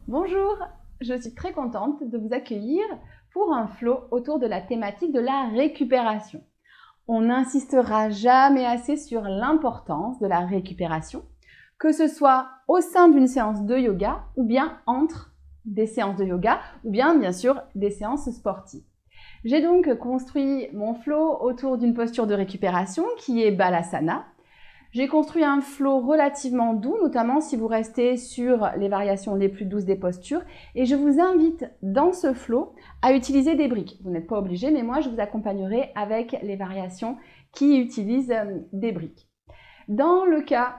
Bonjour, je suis très contente de vous accueillir pour un flow autour de la thématique de la récupération. On n'insistera jamais assez sur l'importance de la récupération, que ce soit au sein d'une séance de yoga ou bien entre des séances de yoga ou bien sûr des séances sportives. J'ai donc construit mon flow autour d'une posture de récupération qui est Balasana. J'ai construit un flow relativement doux, notamment si vous restez sur les variations les plus douces des postures. Et je vous invite dans ce flow à utiliser des briques. Vous n'êtes pas obligé, mais moi je vous accompagnerai avec les variations qui utilisent des briques. Dans le cas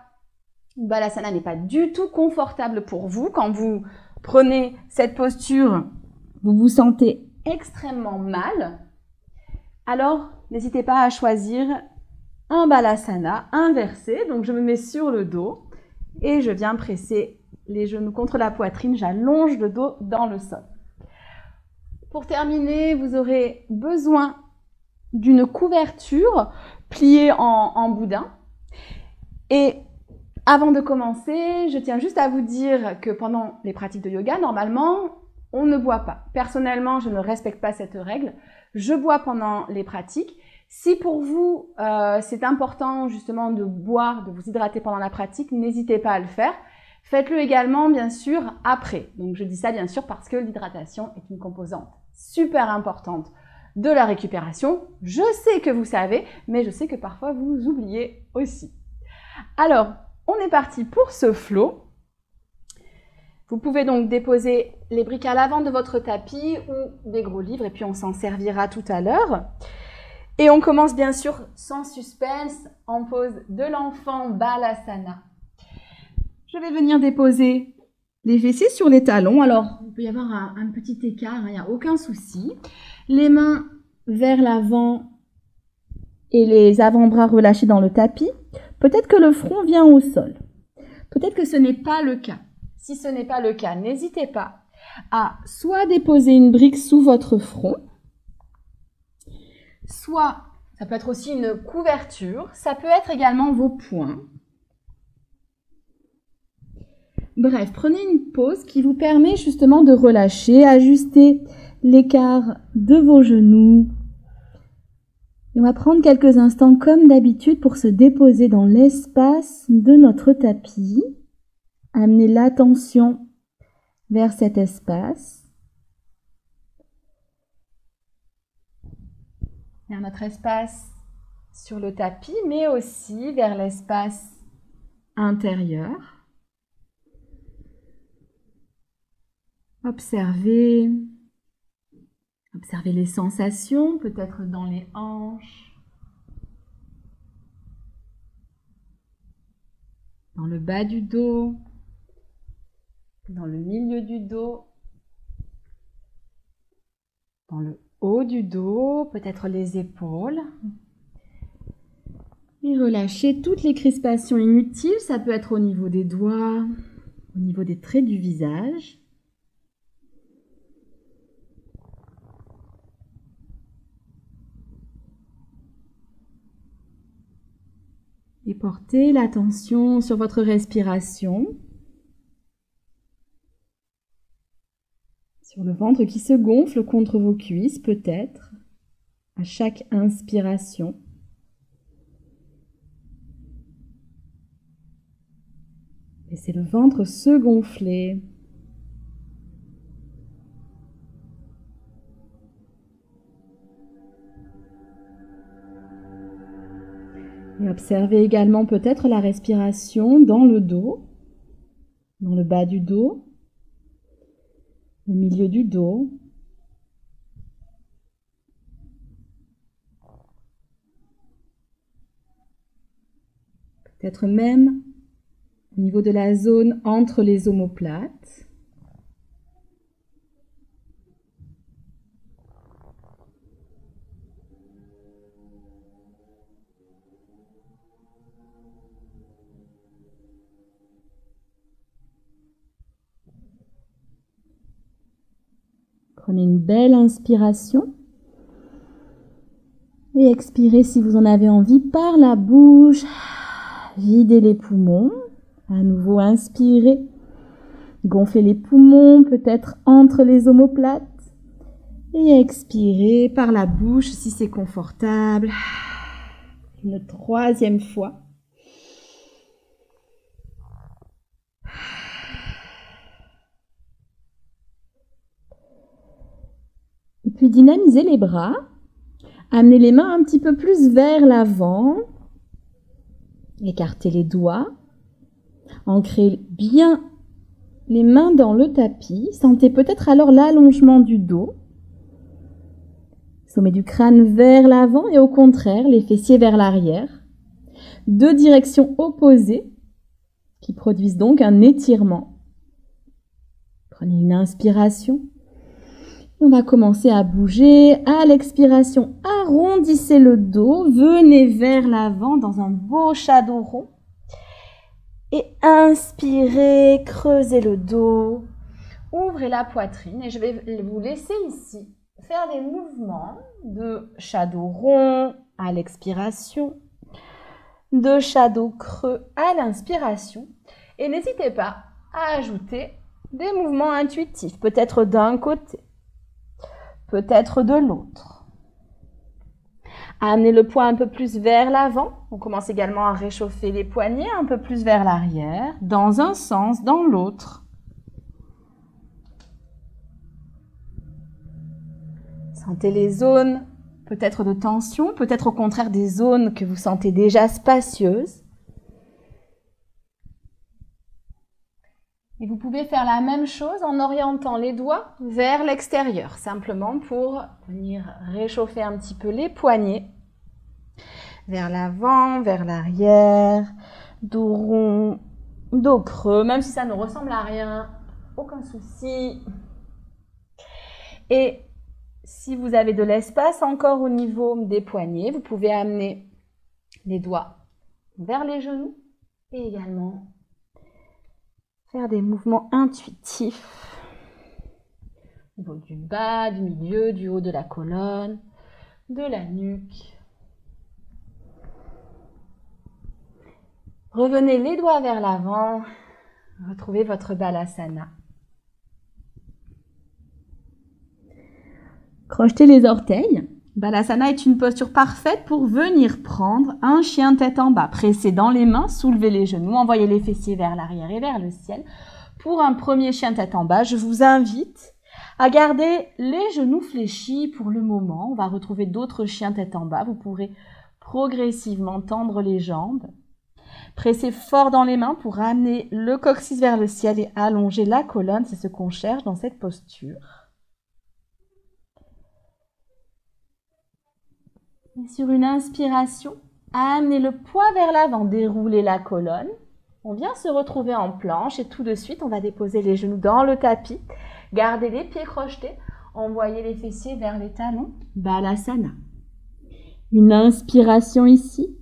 où Balasana n'est pas du tout confortable pour vous, quand vous prenez cette posture, vous vous sentez extrêmement mal, alors n'hésitez pas à choisir un Balasana inversé. Donc je me mets sur le dos et je viens presser les genoux contre la poitrine, j'allonge le dos dans le sol. Pour terminer, vous aurez besoin d'une couverture pliée en boudin. Et avant de commencer, je tiens juste à vous dire que pendant les pratiques de yoga, normalement, on ne boit pas. Personnellement, je ne respecte pas cette règle. Je bois pendant les pratiques. Si pour vous, c'est important justement de boire, de vous hydrater pendant la pratique, n'hésitez pas à le faire. Faites-le également, bien sûr, après. Donc, je dis ça, bien sûr, parce que l'hydratation est une composante super importante de la récupération. Je sais que vous savez, mais je sais que parfois, vous oubliez aussi. Alors, on est parti pour ce flow. Vous pouvez donc déposer les briques à l'avant de votre tapis ou des gros livres, et puis on s'en servira tout à l'heure. Et on commence bien sûr sans suspense en pose de l'enfant Balasana. Je vais venir déposer les fessiers sur les talons. Alors, il peut y avoir un petit écart, il n'y a aucun souci. Les mains vers l'avant et les avant-bras relâchés dans le tapis. Peut-être que le front vient au sol. Peut-être que ce n'est pas le cas. Si ce n'est pas le cas, n'hésitez pas à soit déposer une brique sous votre front, soit, ça peut être aussi une couverture, ça peut être également vos poings. Bref, prenez une pause qui vous permet justement de relâcher, ajuster l'écart de vos genoux. Et on va prendre quelques instants comme d'habitude pour se déposer dans l'espace de notre tapis. Amener l'attention vers cet espace. Vers notre espace sur le tapis, mais aussi vers l'espace intérieur. Observez les sensations, peut-être dans les hanches, dans le bas du dos, dans le milieu du dos, dans le haut du dos, peut-être les épaules. Et relâchez toutes les crispations inutiles, ça peut être au niveau des doigts, au niveau des traits du visage. Et portez l'attention sur votre respiration, sur le ventre qui se gonfle contre vos cuisses peut-être, à chaque inspiration. Laissez le ventre se gonfler. Et observez également peut-être la respiration dans le dos, dans le bas du dos, le milieu du dos. Peut-être même au niveau de la zone entre les omoplates. Prenez une belle inspiration et expirez si vous en avez envie par la bouche. Videz les poumons. À nouveau, inspirez Gonflez les poumons, peut-être entre les omoplates. Et expirez par la bouche si c'est confortable. Une troisième fois. Et puis dynamisez les bras. Amenez les mains un petit peu plus vers l'avant. Écartez les doigts. Ancrez bien les mains dans le tapis. Sentez peut-être alors l'allongement du dos. Sommet du crâne vers l'avant et au contraire, les fessiers vers l'arrière. Deux directions opposées qui produisent donc un étirement. Prenez une inspiration. On va commencer à bouger. À l'expiration, arrondissez le dos. Venez vers l'avant dans un beau shadow rond. Et inspirez, creusez le dos. Ouvrez la poitrine et je vais vous laisser ici faire des mouvements de shadow rond à l'expiration, de shadow creux à l'inspiration. Et n'hésitez pas à ajouter des mouvements intuitifs, peut-être d'un côté, peut-être de l'autre. Amenez le poids un peu plus vers l'avant. On commence également à réchauffer les poignets un peu plus vers l'arrière, dans un sens, dans l'autre. Sentez les zones peut-être de tension, peut-être au contraire des zones que vous sentez déjà spacieuses. Et vous pouvez faire la même chose en orientant les doigts vers l'extérieur, simplement pour venir réchauffer un petit peu les poignets. Vers l'avant, vers l'arrière, dos rond, dos creux, même si ça ne ressemble à rien, aucun souci. Et si vous avez de l'espace encore au niveau des poignets, vous pouvez amener les doigts vers les genoux et également faire des mouvements intuitifs au niveau du bas, du milieu, du haut de la colonne, de la nuque. Revenez les doigts vers l'avant, retrouvez votre Balasana. Crochetez les orteils. Balasana est une posture parfaite pour venir prendre un chien tête en bas. Pressez dans les mains, soulevez les genoux, envoyez les fessiers vers l'arrière et vers le ciel. Pour un premier chien tête en bas, je vous invite à garder les genoux fléchis pour le moment. On va retrouver d'autres chiens tête en bas. Vous pourrez progressivement tendre les jambes. Pressez fort dans les mains pour amener le coccyx vers le ciel et allonger la colonne. C'est ce qu'on cherche dans cette posture. Et sur une inspiration, amenez le poids vers l'avant, déroulez la colonne. On vient se retrouver en planche et tout de suite, on va déposer les genoux dans le tapis. Gardez les pieds crochetés, envoyez les fessiers vers les talons. Balasana. Une inspiration ici.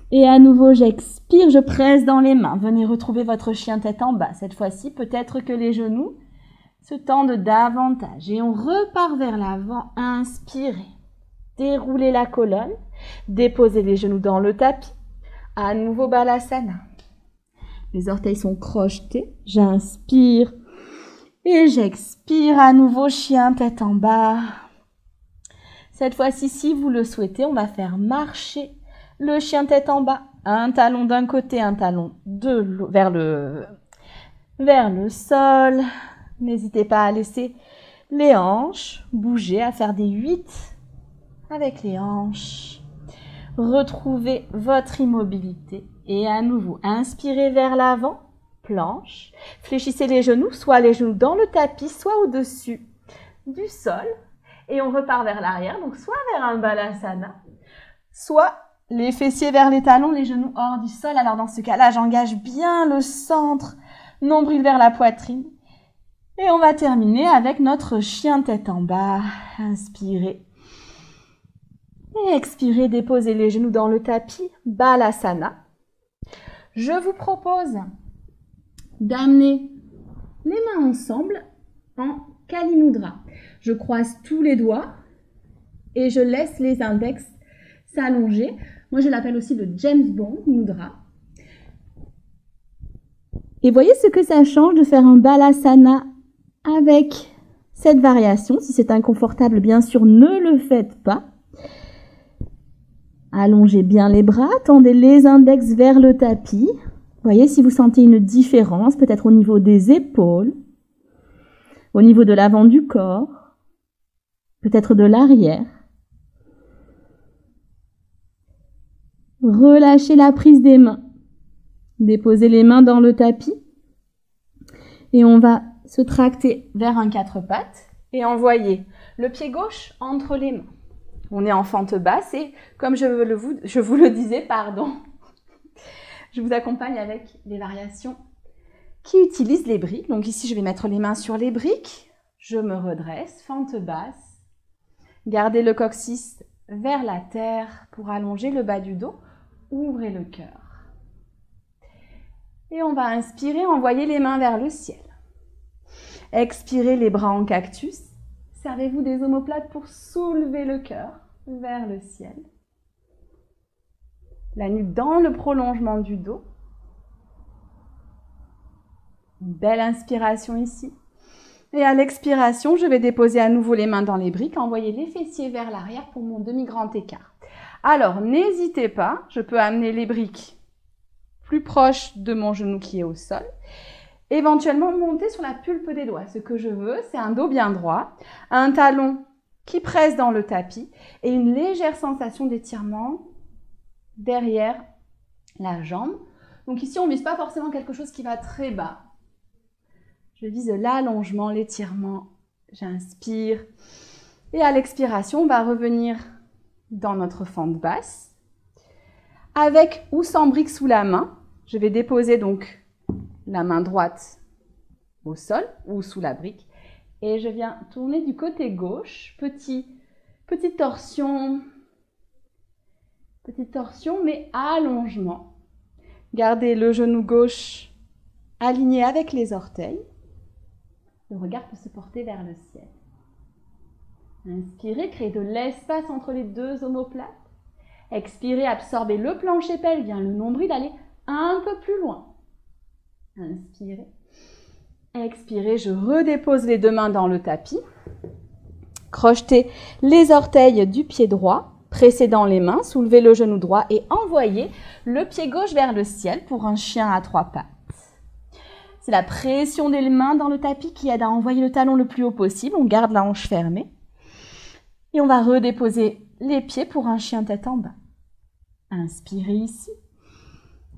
Et à nouveau, j'expire, je presse dans les mains. Venez retrouver votre chien tête en bas. Cette fois-ci, peut-être que les genoux se tendent davantage. Et on repart vers l'avant. Inspirez. Déroulez la colonne, déposez les genoux dans le tapis. À nouveau Balasana. Les orteils sont crochetés. J'inspire et j'expire. À nouveau chien tête en bas. Cette fois-ci, si vous le souhaitez, on va faire marcher le chien tête en bas. Un talon d'un côté, un talon de l'autre, vers le sol. N'hésitez pas à laisser les hanches bouger, à faire des 8 avec les hanches. Retrouvez votre immobilité et à nouveau, inspirez vers l'avant, planche. Fléchissez les genoux, soit les genoux dans le tapis, soit au-dessus du sol. Et on repart vers l'arrière, donc soit vers un Balasana, soit les fessiers vers les talons, les genoux hors du sol. Alors dans ce cas-là, j'engage bien le centre, nombril vers la poitrine. Et on va terminer avec notre chien tête en bas. Inspirez. Et expirez, déposez les genoux dans le tapis, Balasana. Je vous propose d'amener les mains ensemble en Kali Mudra. Je croise tous les doigts et je laisse les index s'allonger. Moi, je l'appelle aussi le James Bond Mudra. Et voyez ce que ça change de faire un balasana avec cette variation. Si c'est inconfortable, bien sûr, ne le faites pas. Allongez bien les bras, tendez les index vers le tapis. Voyez si vous sentez une différence, peut-être au niveau des épaules, au niveau de l'avant du corps, peut-être de l'arrière. Relâchez la prise des mains. Déposez les mains dans le tapis. Et on va se tracter vers un quatre pattes et envoyer le pied gauche entre les mains. On est en fente basse et comme je vous le disais, je vous accompagne avec les variations qui utilisent les briques. Donc ici, je vais mettre les mains sur les briques. Je me redresse, fente basse. Gardez le coccyx vers la terre pour allonger le bas du dos. Ouvrez le cœur. Et on va inspirer, envoyer les mains vers le ciel. Expirez les bras en cactus. Servez-vous des omoplates pour soulever le cœur vers le ciel. La nuque dans le prolongement du dos. Une belle inspiration ici. Et à l'expiration, je vais déposer à nouveau les mains dans les briques, envoyer les fessiers vers l'arrière pour mon demi-grand écart. Alors, n'hésitez pas, je peux amener les briques plus proches de mon genou qui est au sol. Éventuellement, monter sur la pulpe des doigts. Ce que je veux, c'est un dos bien droit, un talon qui presse dans le tapis et une légère sensation d'étirement derrière la jambe. Donc ici, on ne vise pas forcément quelque chose qui va très bas. Je vise l'allongement, l'étirement. J'inspire. Et à l'expiration, on va revenir dans notre fente basse. Avec ou sans brique sous la main, je vais déposer donc la main droite au sol ou sous la brique. Et je viens tourner du côté gauche. Petite torsion, mais allongement. Gardez le genou gauche aligné avec les orteils. Le regard peut se porter vers le ciel. Inspirez, créez de l'espace entre les deux omoplates. Expirez, absorbez le plancher pelvien, le nombril, allez un peu plus loin. Inspirez. Expirez, je redépose les deux mains dans le tapis. Crochetez les orteils du pied droit, pressez dans les mains, soulevez le genou droit et envoyez le pied gauche vers le ciel pour un chien à trois pattes. C'est la pression des mains dans le tapis qui aide à envoyer le talon le plus haut possible. On garde la hanche fermée. Et on va redéposer les pieds pour un chien tête en bas. Inspirez ici.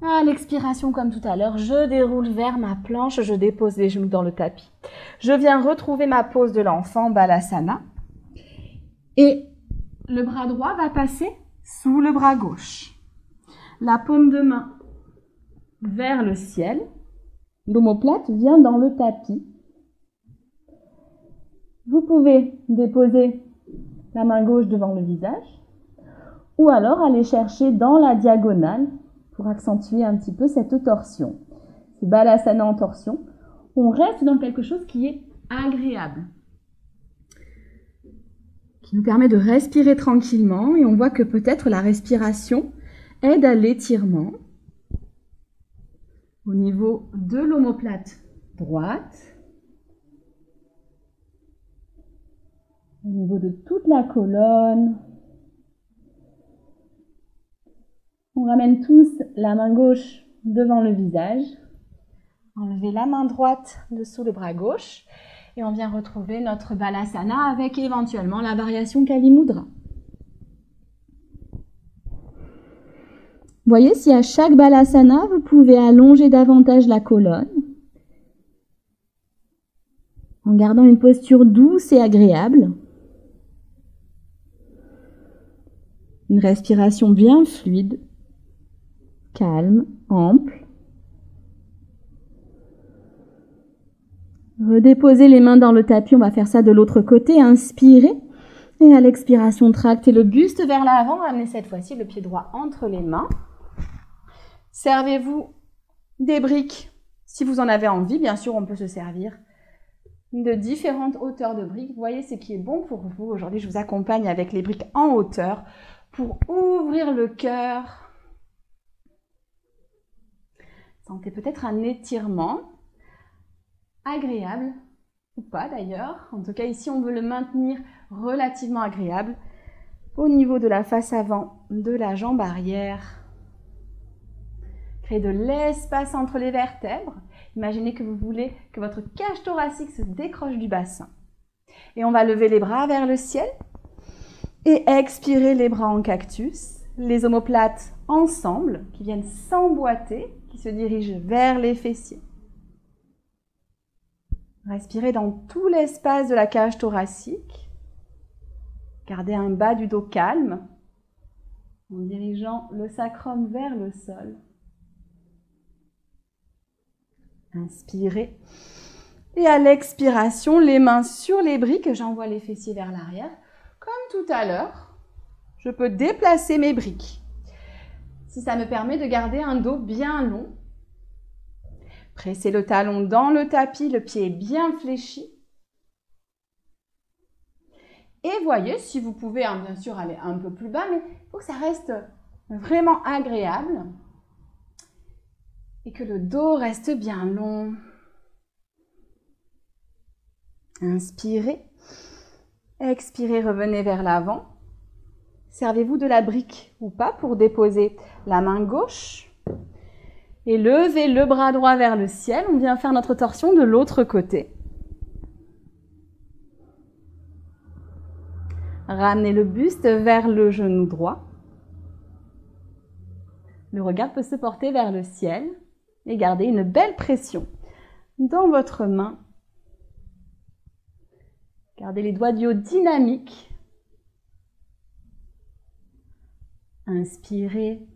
À l'expiration, comme tout à l'heure, je déroule vers ma planche, je dépose les genoux dans le tapis. Je viens retrouver ma pose de l'enfant, Balasana. Et le bras droit va passer sous le bras gauche. La paume de main vers le ciel. L'omoplate vient dans le tapis. Vous pouvez déposer la main gauche devant le visage ou alors aller chercher dans la diagonale pour accentuer un petit peu cette torsion. C'est Balasana en torsion. On reste dans quelque chose qui est agréable, qui nous permet de respirer tranquillement et on voit que peut-être la respiration aide à l'étirement au niveau de l'omoplate droite, au niveau de toute la colonne. On ramène tous la main gauche devant le visage. Enlevez la main droite dessous le bras gauche et on vient retrouver notre Balasana avec éventuellement la variation Kali Mudra. Voyez, si à chaque Balasana, vous pouvez allonger davantage la colonne en gardant une posture douce et agréable. Une respiration bien fluide, calme, ample. Redéposez les mains dans le tapis, on va faire ça de l'autre côté. Inspirez et à l'expiration, tractez le buste vers l'avant. Amenez cette fois-ci le pied droit entre les mains. Servez-vous des briques si vous en avez envie. Bien sûr, on peut se servir de différentes hauteurs de briques. Vous voyez ce qui est bon pour vous. Aujourd'hui, je vous accompagne avec les briques en hauteur pour ouvrir le cœur. Sentez peut-être un étirement agréable ou pas d'ailleurs. En tout cas, ici, on veut le maintenir relativement agréable au niveau de la face avant de la jambe arrière. Créez de l'espace entre les vertèbres. Imaginez que vous voulez que votre cage thoracique se décroche du bassin. Et on va lever les bras vers le ciel et expirer les bras en cactus. Les omoplates ensemble qui viennent s'emboîter, qui se dirigent vers les fessiers. Respirez dans tout l'espace de la cage thoracique. Gardez un bas du dos calme en dirigeant le sacrum vers le sol. Inspirez. Et à l'expiration, les mains sur les briques, j'envoie les fessiers vers l'arrière. Comme tout à l'heure, je peux déplacer mes briques. Si ça me permet de garder un dos bien long. Pressez le talon dans le tapis, le pied est bien fléchi. Et voyez si vous pouvez, bien sûr, aller un peu plus bas, mais il faut que ça reste vraiment agréable. Et que le dos reste bien long. Inspirez. Expirez, revenez vers l'avant. Servez-vous de la brique ou pas pour déposer la main gauche. Et levez le bras droit vers le ciel. On vient faire notre torsion de l'autre côté. Ramenez le buste vers le genou droit. Le regard peut se porter vers le ciel et gardez une belle pression dans votre main. Gardez les doigts du haut dynamiques. Inspirez.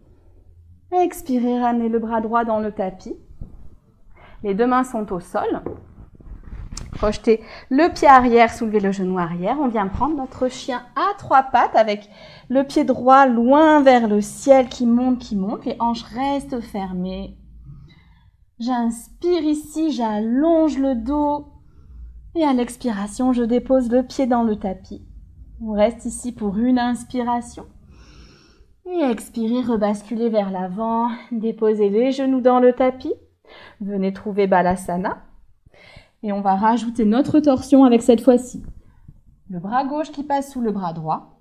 Expirez, ramenez le bras droit dans le tapis. Les deux mains sont au sol. Projetez le pied arrière, soulevez le genou arrière. On vient prendre notre chien à trois pattes avec le pied droit loin vers le ciel qui monte. Les hanches restent fermées. J'inspire ici, j'allonge le dos. Et à l'expiration, je dépose le pied dans le tapis. On reste ici pour une inspiration. Et expirez, rebasculez vers l'avant. Déposez les genoux dans le tapis. Venez trouver Balasana. Et on va rajouter notre torsion avec cette fois-ci le bras gauche qui passe sous le bras droit.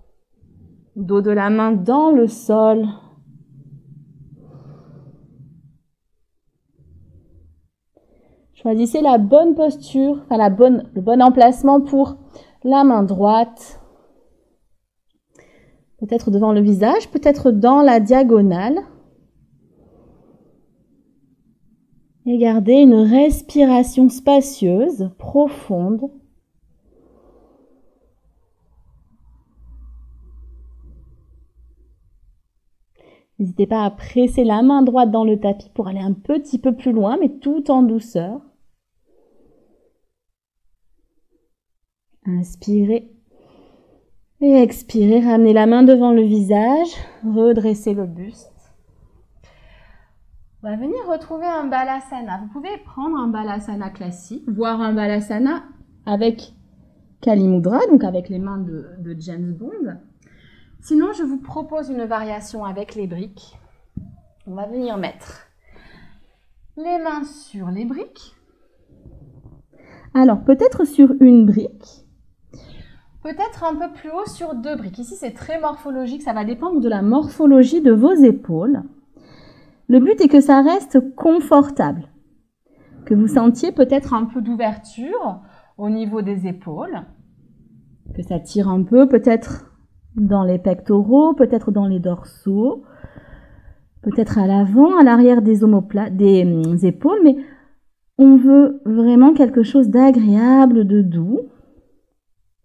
Dos de la main dans le sol. Choisissez la bonne posture, enfin le bon emplacement pour la main droite. Peut-être devant le visage, peut-être dans la diagonale. Et gardez une respiration spacieuse, profonde. N'hésitez pas à presser la main droite dans le tapis pour aller un petit peu plus loin, mais tout en douceur. Inspirez. Et expirez, ramenez la main devant le visage, redressez le buste. On va venir retrouver un Balasana. Vous pouvez prendre un Balasana classique, voire un Balasana avec Kali Mudra, donc avec les mains de James Bond. Sinon, je vous propose une variation avec les briques. On va venir mettre les mains sur les briques. Alors, peut-être sur une brique. Peut-être un peu plus haut sur deux briques. Ici, c'est très morphologique. Ça va dépendre de la morphologie de vos épaules. Le but est que ça reste confortable. Que vous sentiez peut-être un peu d'ouverture au niveau des épaules. Que ça tire un peu, peut-être dans les pectoraux, peut-être dans les dorsaux. Peut-être à l'avant, à l'arrière des épaules. Mais on veut vraiment quelque chose d'agréable, de doux.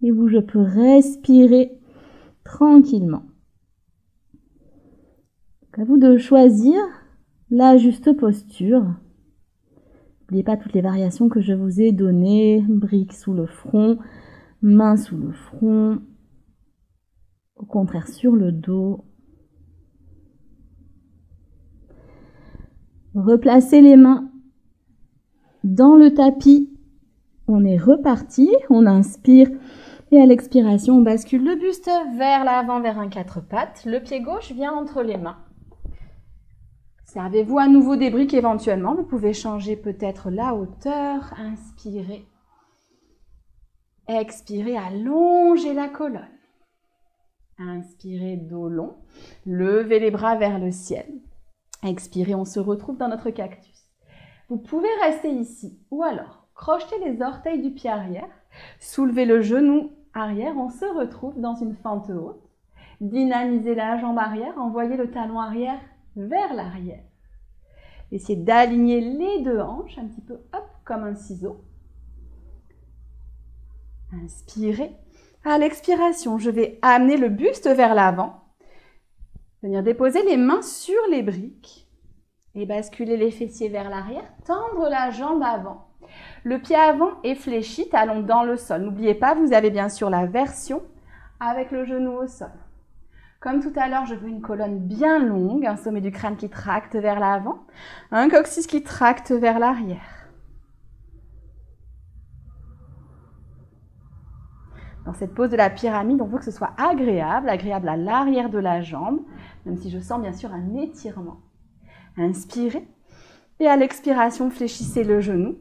Et où je peux respirer tranquillement. À vous de choisir la juste posture. N'oubliez pas toutes les variations que je vous ai données. Briques sous le front, mains sous le front. Au contraire sur le dos. Replacez les mains dans le tapis. On est reparti. On inspire. Et à l'expiration, on bascule le buste vers l'avant, vers un quatre pattes. Le pied gauche vient entre les mains. Servez-vous à nouveau des briques éventuellement. Vous pouvez changer peut-être la hauteur. Inspirez. Expirez, allongez la colonne. Inspirez, dos long. Levez les bras vers le ciel. Expirez, on se retrouve dans notre cactus. Vous pouvez rester ici ou alors crochetez les orteils du pied arrière. Soulevez le genou arrière. On se retrouve dans une fente haute. Dynamisez la jambe arrière. Envoyez le talon arrière vers l'arrière. Essayez d'aligner les deux hanches un petit peu, hop, comme un ciseau. Inspirez. À l'expiration, je vais amener le buste vers l'avant. Venir déposer les mains sur les briques et basculer les fessiers vers l'arrière. Tendre la jambe avant. Le pied avant est fléchi, talon dans le sol. N'oubliez pas, vous avez bien sûr la version avec le genou au sol. Comme tout à l'heure, je veux une colonne bien longue, un sommet du crâne qui tracte vers l'avant, un coccyx qui tracte vers l'arrière. Dans cette pose de la pyramide, on veut que ce soit agréable à l'arrière de la jambe, même si je sens bien sûr un étirement. Inspirez et à l'expiration, fléchissez le genou.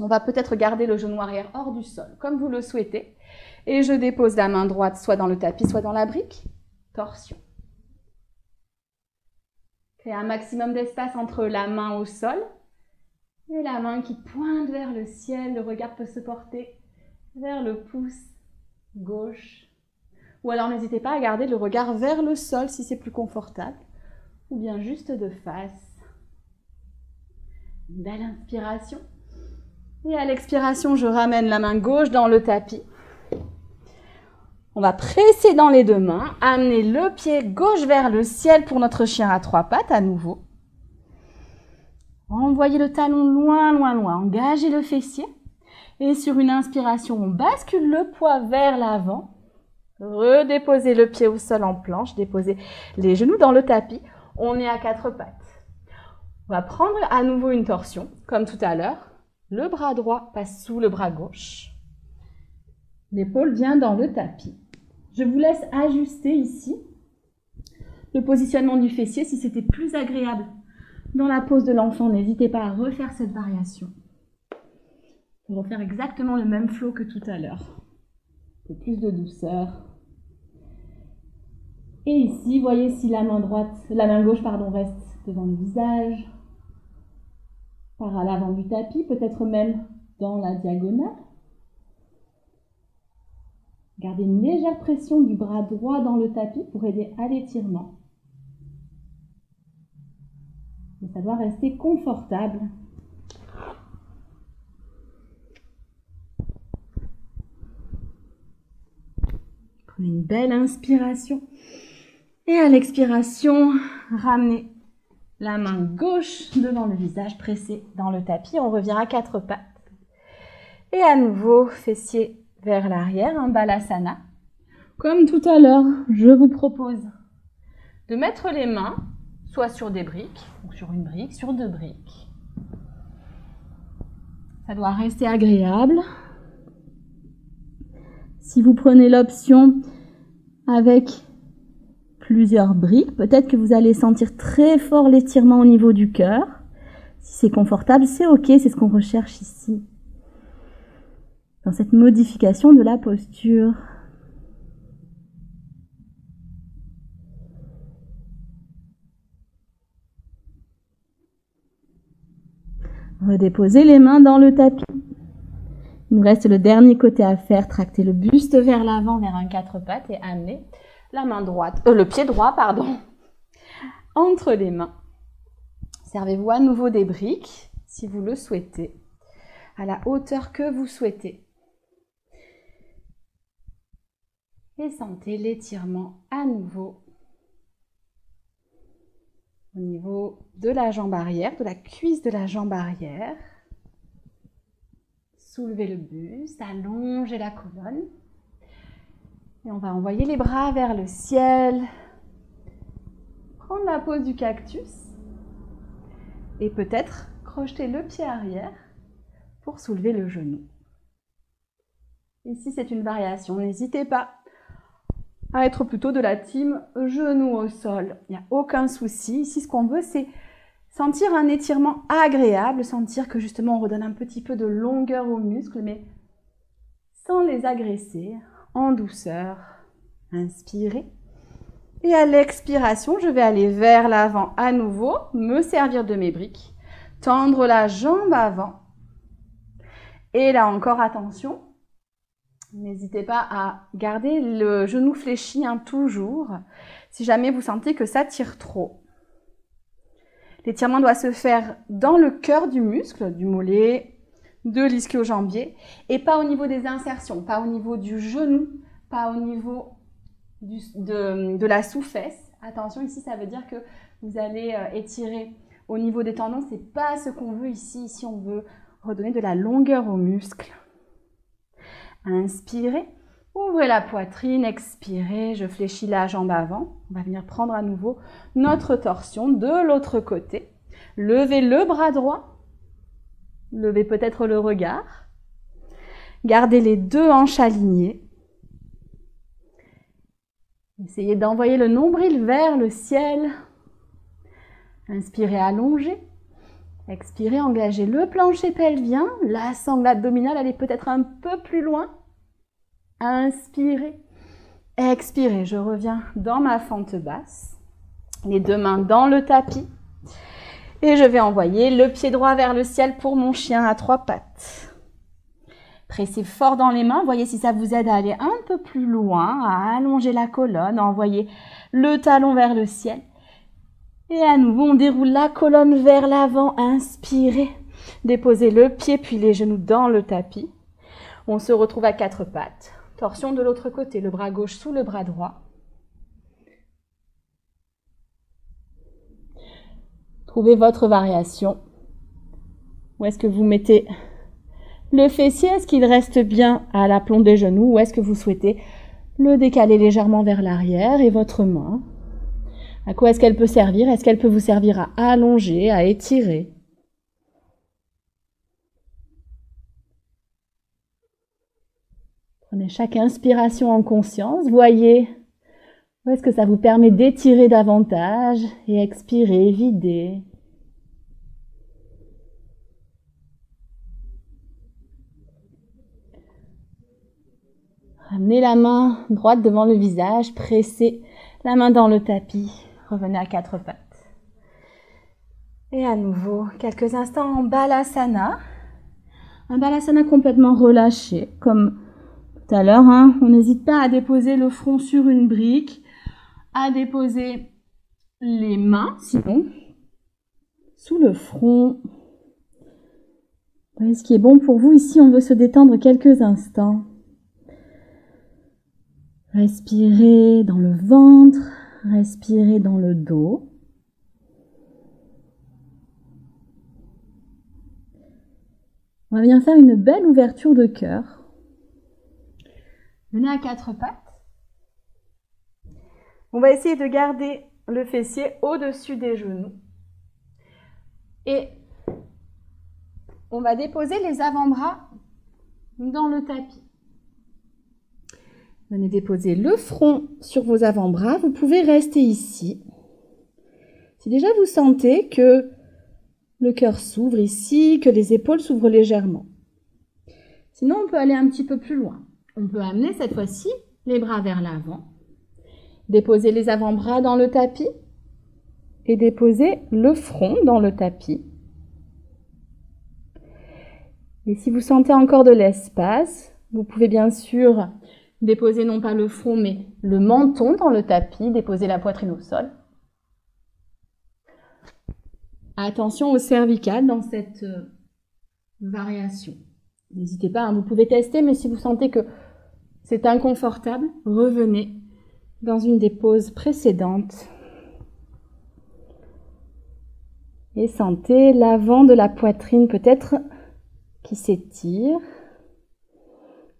On va peut-être garder le genou arrière hors du sol, comme vous le souhaitez. Et je dépose la main droite soit dans le tapis, soit dans la brique. Torsion. Créez un maximum d'espace entre la main au sol et la main qui pointe vers le ciel. Le regard peut se porter vers le pouce gauche. Ou alors n'hésitez pas à garder le regard vers le sol si c'est plus confortable. Ou bien juste de face. Une belle inspiration. Et à l'expiration, je ramène la main gauche dans le tapis. On va presser dans les deux mains, amener le pied gauche vers le ciel pour notre chien à trois pattes à nouveau. Envoyez le talon loin, loin, loin. Engagez le fessier. Et sur une inspiration, on bascule le poids vers l'avant. Redéposez le pied au sol en planche. Déposez les genoux dans le tapis. On est à quatre pattes. On va prendre à nouveau une torsion, comme tout à l'heure. Le bras droit passe sous le bras gauche. L'épaule vient dans le tapis. Je vous laisse ajuster ici le positionnement du fessier si c'était plus agréable. Dans la pose de l'enfant, n'hésitez pas à refaire cette variation. Pour refaire exactement le même flow que tout à l'heure. Un peu plus de douceur. Et ici, voyez si la main gauche reste devant le visage. Par à l'avant du tapis, peut-être même dans la diagonale. Gardez une légère pression du bras droit dans le tapis pour aider à l'étirement. Mais ça doit rester confortable. Prenez une belle inspiration. Et à l'expiration, ramenez la main gauche devant le visage, pressée dans le tapis. On revient à quatre pattes. Et à nouveau, fessier vers l'arrière, un balasana. Comme tout à l'heure, je vous propose de mettre les mains soit sur des briques, ou sur une brique, sur deux briques. Ça doit rester agréable. Si vous prenez l'option avec plusieurs briques, peut-être que vous allez sentir très fort l'étirement au niveau du cœur. Si c'est confortable, c'est ok, c'est ce qu'on recherche ici. Dans cette modification de la posture. Redéposez les mains dans le tapis. Il nous reste le dernier côté à faire, tracter le buste vers l'avant, vers un quatre pattes et amener la main droite, le pied droit, entre les mains. Servez-vous à nouveau des briques, si vous le souhaitez, à la hauteur que vous souhaitez. Et sentez l'étirement à nouveau au niveau de la jambe arrière, de la cuisse de la jambe arrière. Soulevez le buste, allongez la colonne. Et on va envoyer les bras vers le ciel. Prendre la pose du cactus. Et peut-être crocheter le pied arrière pour soulever le genou. Ici, c'est une variation. N'hésitez pas à être plutôt de la team genoux au sol. Il n'y a aucun souci. Ici, ce qu'on veut, c'est sentir un étirement agréable, sentir que justement on redonne un petit peu de longueur aux muscles, mais sans les agresser, en douceur. Inspirez. Et à l'expiration, je vais aller vers l'avant à nouveau, me servir de mes briques, tendre la jambe avant. Et là encore, attention, n'hésitez pas à garder le genou fléchi, toujours, si jamais vous sentez que ça tire trop. L'étirement doit se faire dans le cœur du muscle, du mollet, de l'ischio-jambier, et pas au niveau des insertions, pas au niveau du genou, pas au niveau de la sous-fesse. Attention, ici, ça veut dire que vous allez étirer au niveau des tendons. Ce n'est pas ce qu'on veut ici. Ici, on veut redonner de la longueur aux muscles. Inspirez, ouvrez la poitrine, expirez, je fléchis la jambe avant. On va venir prendre à nouveau notre torsion de l'autre côté. Levez le bras droit, levez peut-être le regard. Gardez les deux hanches alignées. Essayez d'envoyer le nombril vers le ciel. Inspirez, allongez. Expirez, engagez le plancher pelvien. La sangle abdominale, elle est peut-être un peu plus loin. Inspirez. Expirez, je reviens dans ma fente basse. Les deux mains dans le tapis. Et je vais envoyer le pied droit vers le ciel pour mon chien à trois pattes. Pressez fort dans les mains, voyez si ça vous aide à aller un peu plus loin, à allonger la colonne, à envoyer le talon vers le ciel. Et à nouveau, on déroule la colonne vers l'avant, inspirez, déposez le pied puis les genoux dans le tapis. On se retrouve à quatre pattes, torsion de l'autre côté, le bras gauche sous le bras droit. Trouvez votre variation. Où est-ce que vous mettez le fessier? Est-ce qu'il reste bien à l'aplomb des genoux ou est-ce que vous souhaitez le décaler légèrement vers l'arrière? Et votre main, à quoi est-ce qu'elle peut servir? Est-ce qu'elle peut vous servir à allonger, à étirer? Prenez chaque inspiration en conscience. Voyez où est-ce que ça vous permet d'étirer davantage et expirez, videz. Ramenez la main droite devant le visage, pressez la main dans le tapis, revenez à quatre pattes. Et à nouveau, quelques instants en Balasana. Un Balasana complètement relâché, comme tout à l'heure. On n'hésite pas à déposer le front sur une brique, à déposer les mains, sinon, sous le front. Voyez ce qui est bon pour vous. Ici, on veut se détendre quelques instants. Respirez dans le ventre, respirez dans le dos. On va bien faire une belle ouverture de cœur. Venez à quatre pattes. On va essayer de garder le fessier au-dessus des genoux. Et on va déposer les avant-bras dans le tapis. Venez déposer le front sur vos avant-bras. Vous pouvez rester ici. Si déjà vous sentez que le cœur s'ouvre ici, que les épaules s'ouvrent légèrement. Sinon, on peut aller un petit peu plus loin. On peut amener cette fois-ci les bras vers l'avant. Déposer les avant-bras dans le tapis et déposer le front dans le tapis. Et si vous sentez encore de l'espace, vous pouvez bien sûr déposer non pas le front mais le menton dans le tapis, déposer la poitrine au sol. Attention au cervical dans cette variation. N'hésitez pas, vous pouvez tester, mais si vous sentez que c'est inconfortable, revenez dans une des poses précédentes. Et sentez l'avant de la poitrine peut-être qui s'étire,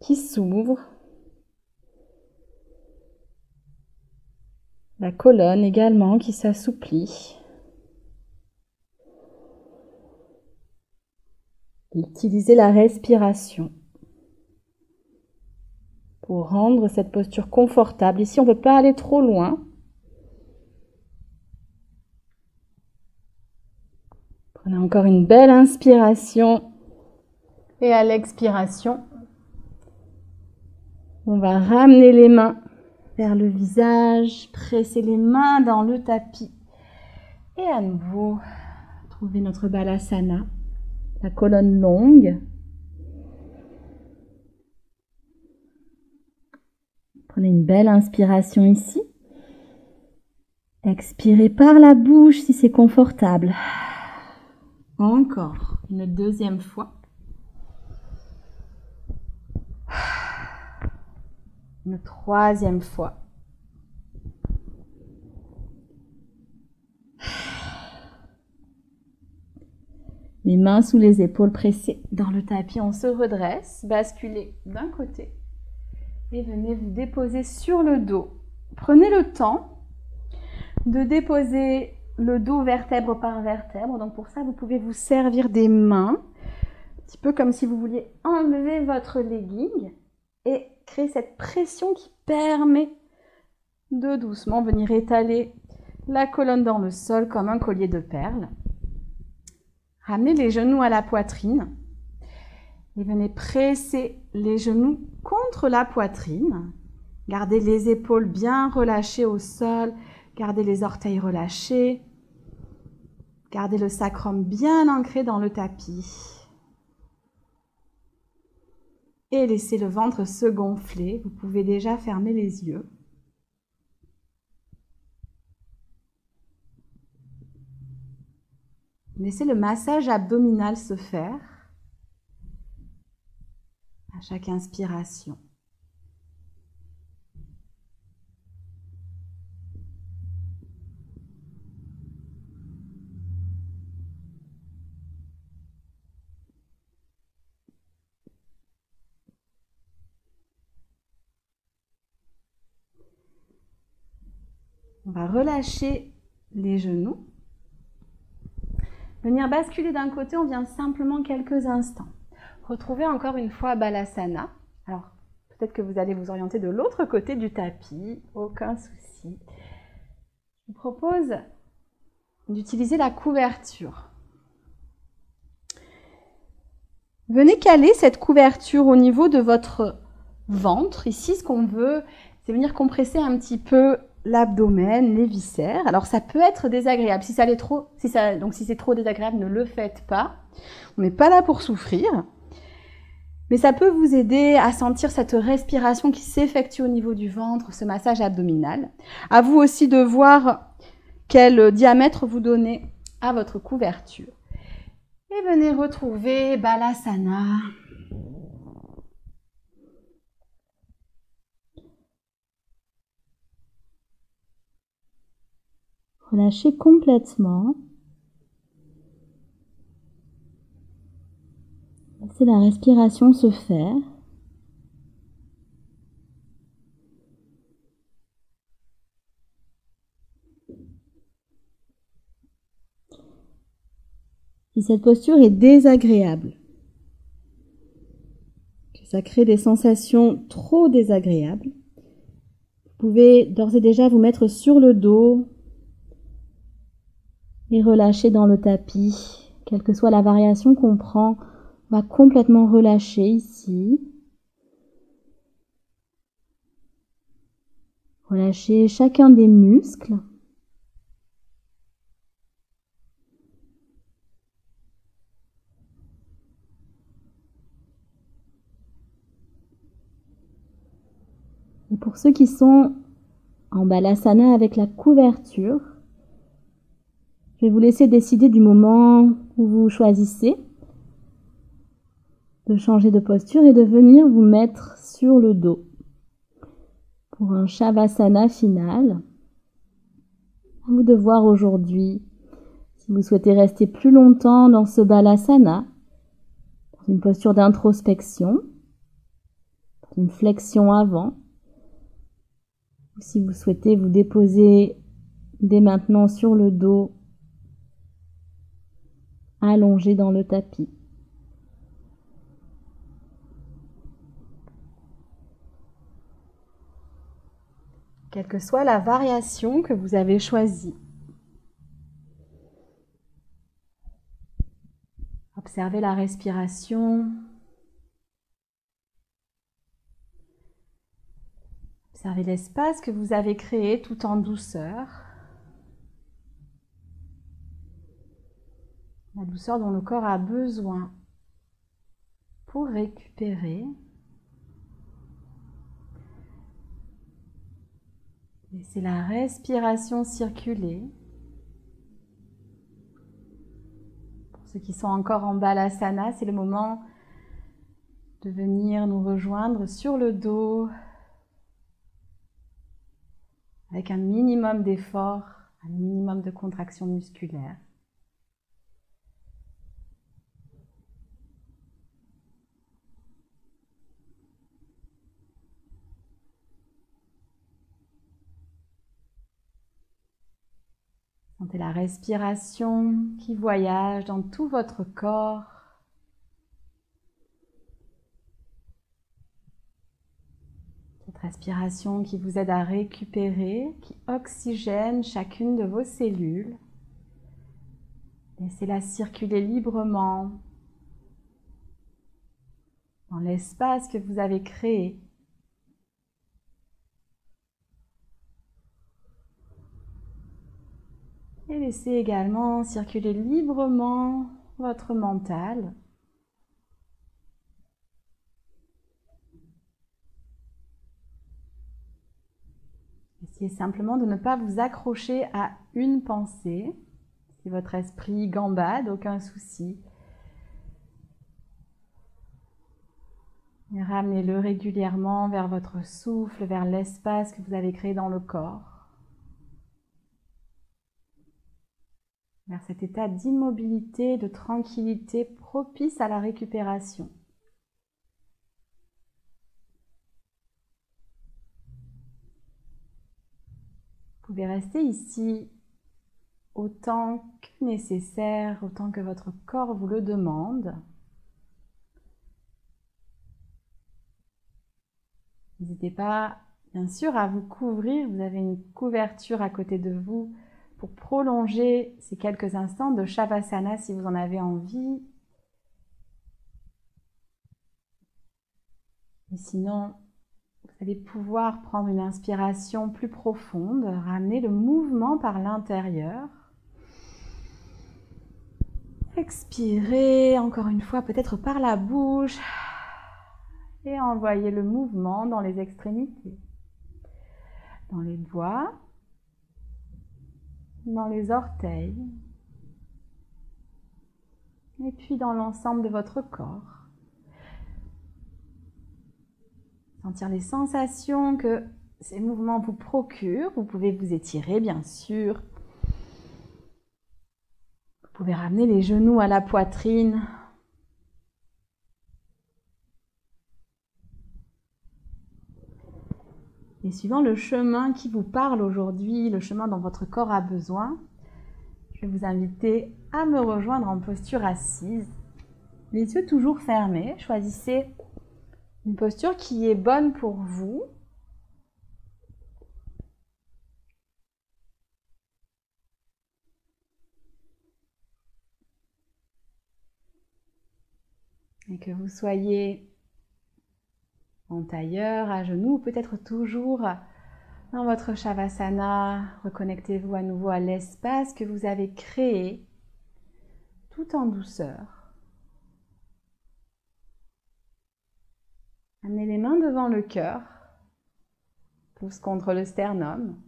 qui s'ouvre. La colonne également qui s'assouplit. Utilisez la respiration pour rendre cette posture confortable. Ici, on ne peut pas aller trop loin. Prenez encore une belle inspiration. Et à l'expiration, on va ramener les mains vers le visage, presser les mains dans le tapis. Et à nouveau, trouver notre balasana, la colonne longue. Prenez une belle inspiration ici. Expirez par la bouche si c'est confortable. Encore une deuxième fois. Une troisième fois. Les mains sous les épaules pressées dans le tapis, on se redresse, basculez d'un côté et venez vous déposer sur le dos. Prenez le temps de déposer le dos vertèbre par vertèbre. Donc pour ça, vous pouvez vous servir des mains, un petit peu comme si vous vouliez enlever votre legging et créer cette pression qui permet de doucement venir étaler la colonne dans le sol comme un collier de perles. Ramenez les genoux à la poitrine et venez presser les genoux contre la poitrine. Gardez les épaules bien relâchées au sol, gardez les orteils relâchés, gardez le sacrum bien ancré dans le tapis. Et laissez le ventre se gonfler. Vous pouvez déjà fermer les yeux. Laissez le massage abdominal se faire à chaque inspiration. On va relâcher les genoux. Venir basculer d'un côté, on vient simplement quelques instants. Retrouvez encore une fois Balasana. Alors, peut-être que vous allez vous orienter de l'autre côté du tapis, aucun souci. Je vous propose d'utiliser la couverture. Venez caler cette couverture au niveau de votre ventre. Ici, ce qu'on veut, c'est venir compresser un petit peu l'abdomen, les viscères. Alors ça peut être désagréable. Si c'est trop désagréable, ne le faites pas. On n'est pas là pour souffrir. Mais ça peut vous aider à sentir cette respiration qui s'effectue au niveau du ventre, ce massage abdominal. À vous aussi de voir quel diamètre vous donnez à votre couverture. Et venez retrouver Balasana. Relâchez complètement. Laissez la respiration se faire. Si cette posture est désagréable, que ça crée des sensations trop désagréables, vous pouvez d'ores et déjà vous mettre sur le dos et relâcher dans le tapis. Quelle que soit la variation qu'on prend, on va complètement relâcher ici. Relâchez chacun des muscles. Et pour ceux qui sont en Balasana avec la couverture, je vais vous laisser décider du moment où vous choisissez de changer de posture et de venir vous mettre sur le dos. Pour un Shavasana final, à vous de voir aujourd'hui si vous souhaitez rester plus longtemps dans ce Balasana, dans une posture d'introspection, dans une flexion avant, ou si vous souhaitez vous déposer dès maintenant sur le dos, allongé dans le tapis. quelle que soit la variation que vous avez choisie. Observez la respiration. Observez l'espace que vous avez créé tout en douceur. La douceur dont le corps a besoin pour récupérer. Laissez la respiration circuler. Pour ceux qui sont encore en Balasana, c'est le moment de venir nous rejoindre sur le dos avec un minimum d'effort, un minimum de contraction musculaire. Sentez la respiration qui voyage dans tout votre corps. Cette respiration qui vous aide à récupérer, qui oxygène chacune de vos cellules. Laissez-la circuler librement dans l'espace que vous avez créé. Et laissez également circuler librement votre mental. Essayez simplement de ne pas vous accrocher à une pensée. Si votre esprit gambade, aucun souci. Et ramenez-le régulièrement vers votre souffle, vers l'espace que vous avez créé dans le corps. Vers cet état d'immobilité, de tranquillité propice à la récupération. Vous pouvez rester ici autant que nécessaire, autant que votre corps vous le demande. N'hésitez pas, bien sûr, à vous couvrir. Vous avez une couverture à côté de vous pour prolonger ces quelques instants de Shavasana si vous en avez envie. Et sinon, vous allez pouvoir prendre une inspiration plus profonde, ramener le mouvement par l'intérieur. Expirez encore une fois, peut-être par la bouche, et envoyez le mouvement dans les extrémités, dans les doigts, dans les orteils, et puis dans l'ensemble de votre corps. Sentir les sensations que ces mouvements vous procurent. Vous pouvez vous étirer, bien sûr. Vous pouvez ramener les genoux à la poitrine. Et suivant le chemin qui vous parle aujourd'hui, le chemin dont votre corps a besoin, je vais vous inviter à me rejoindre en posture assise. Les yeux toujours fermés. Choisissez une posture qui est bonne pour vous. Et que vous soyez en tailleur, à genoux, ou peut-être toujours dans votre Shavasana. Reconnectez-vous à nouveau à l'espace que vous avez créé, tout en douceur. Amenez les mains devant le cœur, pouce contre le sternum.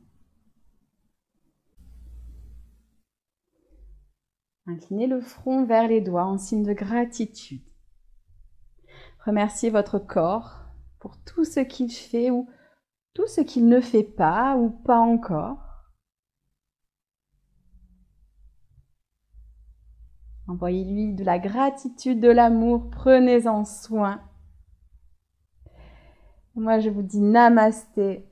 Inclinez le front vers les doigts en signe de gratitude. Remerciez votre corps pour tout ce qu'il fait ou tout ce qu'il ne fait pas ou pas encore. Envoyez-lui de la gratitude, de l'amour, prenez-en soin. Moi, je vous dis namasté.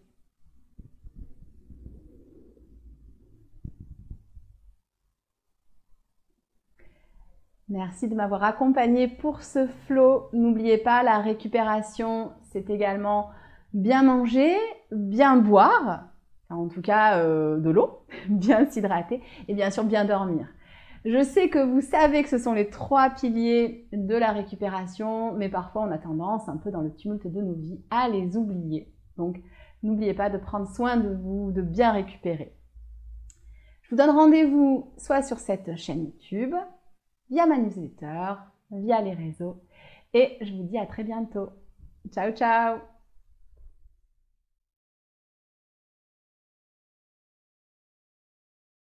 Merci de m'avoir accompagné pour ce flow. N'oubliez pas, la récupération, c'est également bien manger, bien boire. en tout cas de l'eau, bien s'hydrater et bien sûr bien dormir. Je sais que vous savez que ce sont les 3 piliers de la récupération, mais parfois on a tendance, un peu dans le tumulte de nos vies, à les oublier. Donc n'oubliez pas de prendre soin de vous, de bien récupérer. Je vous donne rendez-vous soit sur cette chaîne YouTube, via ma newsletter, via les réseaux, et je vous dis à très bientôt. Ciao, ciao!